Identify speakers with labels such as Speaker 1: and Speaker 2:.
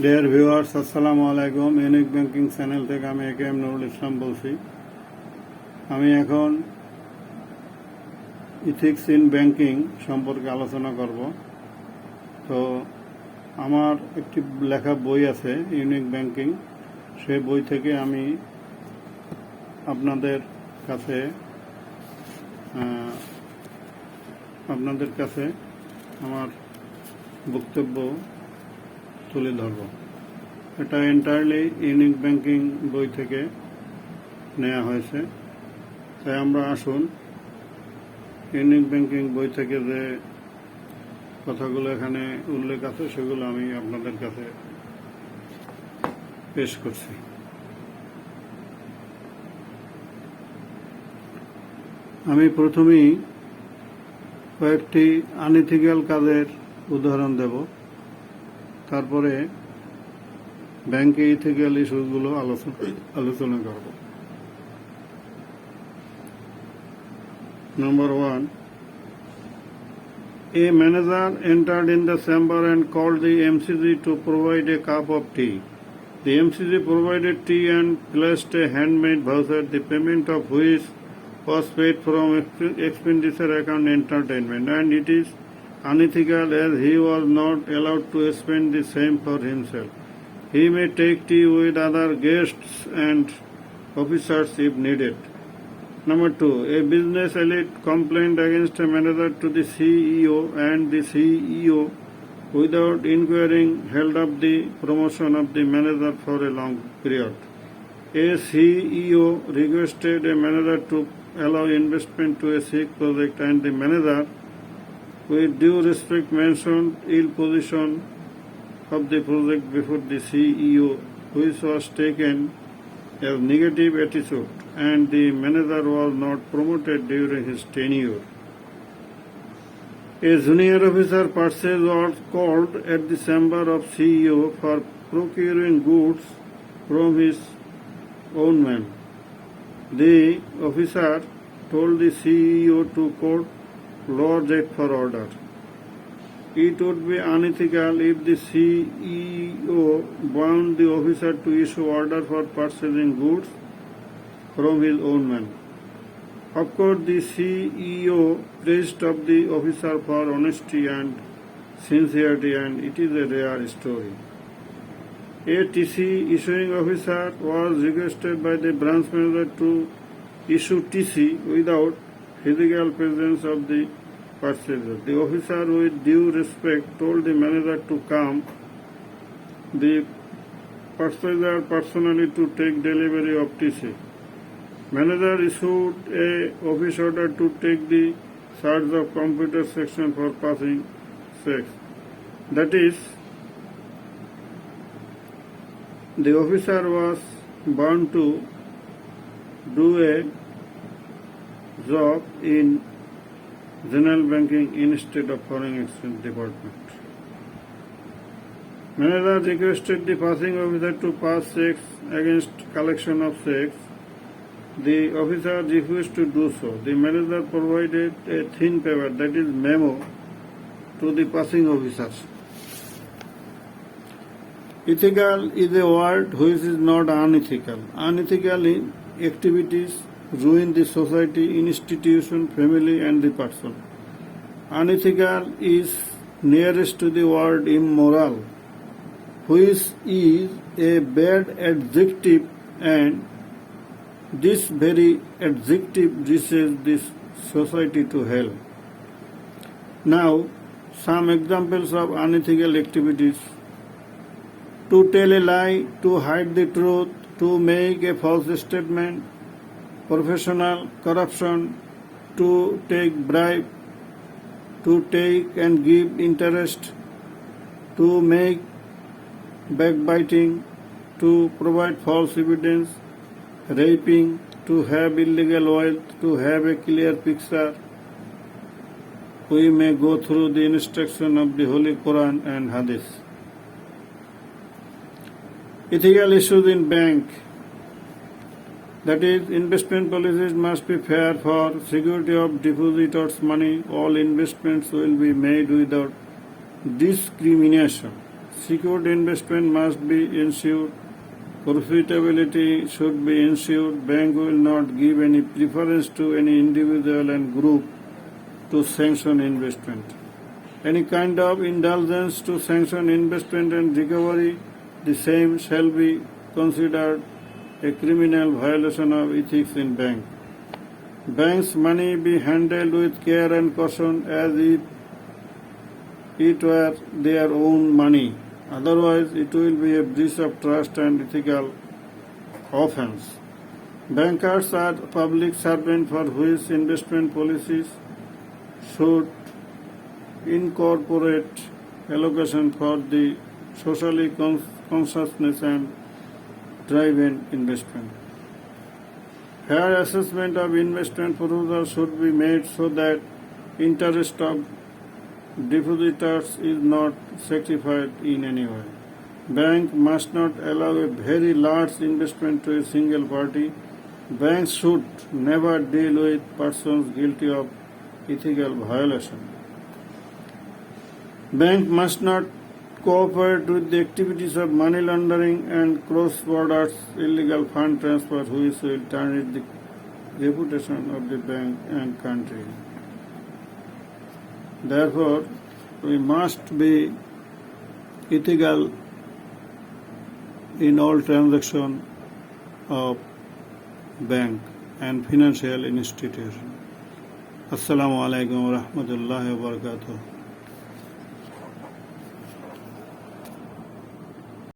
Speaker 1: Dear viewers, আসসালামু আলাইকুম। Unique banking channel থেকে আমি একেএম নুরুল ইসলাম বলছি। আমি এখন ইথিক্স ইন ব্যাংকিং সম্পর্কে আলোচনা করব। তো আমার একটি লেখা বই আছে ইউনিক ব্যাংকিং, সেই বই থেকে আমি আপনাদের কাছে আমার বক্তব্য তুলে ধরব। এটা এন্টায়ারলি ইউনিক ব্যাংকিং বই থেকে নেওয়া হয়েছে। তাই আমরা আসুন ইউনিক ব্যাংকিং বই থেকে যে কথাগুলো এখানে উল্লেখ আছে সেগুলো আমি আপনাদের কাছে পেশ করছি। আমি প্রথমেই কয়েকটি আনইথিক্যাল কাজের উদাহরণ দেব, তারপরে ব্যাংকে ইথিক্যাল ইস্যুগুলো আলোচনা করব। Number 1. A manager entered in the chamber and called the MCG to provide a cup of tea. The MCG provided tea and placed a handmade voucher, the payment of which was paid from expenditure account entertainment, and it is unethical as he was not allowed to spend the same for himself. He may take tea with other guests and officers if needed. Number 2. A business elite complained against a manager to the CEO, and the CEO, without inquiring, held up the promotion of the manager for a long period. A CEO requested a manager to allow investment to a sick project, and the manager, with due respect, mentioned ill position of the project before the CEO, which was taken as negative attitude, and the manager was not promoted during his tenure. A junior officer purchase was called at the chamber of CEO for procuring goods from his own man. The officer told the CEO to quote lower rate for order. It would be unethical if the CEO bound the officer to issue order for purchasing goods from his own man. Of course, the CEO praised of the officer for honesty and sincerity, and it is a rare story. A TC issuing officer was requested by the branch manager to issue TC without physical presence of the purchaser. The officer, with due respect, told the manager to come. The purchaser personally to take delivery of TC. Manager issued a office order to take the charge of computer section for passing checks. That is, the officer was bound to do a job in general banking instead of foreign exchange department. Manager requested the passing officer to pass checks against collection of checks. The officer refused to do so. The manager provided a thin paper, that is memo, to the passing officers. Ethical is a word which is not unethical. Unethical activities ruin the society, institution, family, and the person. Unethical is nearest to the word immoral, which is a bad adjective, and this very adjective reaches this society to hell. Now, some examples of unethical activities: to tell a lie, to hide the truth, to make a false statement, professional corruption, to take bribe, to take and give interest, to make backbiting, to provide false evidence, raping, to have illegal wealth, to have a clear picture. We may go through the instruction of the Holy Quran and Hadith. Ethical issues in bank, that is, investment policies must be fair for security of depositors' money. All investments will be made without discrimination. Secured investment must be ensured. Profitability should be ensured. Bank will not give any preference to any individual and group to sanction investment. Any kind of indulgence to sanction investment and recovery, the same shall be considered a criminal violation of ethics in bank. Bank's money be handled with care and caution as if it were their own money. Otherwise, it will be a breach of trust and ethical offense. Bankers are public servants for which investment policies should incorporate allocation for the socially consciousness and drive-in investment. Fair assessment of investment proposals should be made so that interest of depositors is not sacrificed in any way. Bank must not allow a very large investment to a single party. Banks should never deal with persons guilty of ethical violation. Bank must not cooperate with the activities of money laundering and cross-border illegal fund transfer which will tarnish the reputation of the bank and country. Therefore, we must be ethical in all transactions of bank and financial institution. Assalamu alaikum wa rahmatullahi wa barakatuh.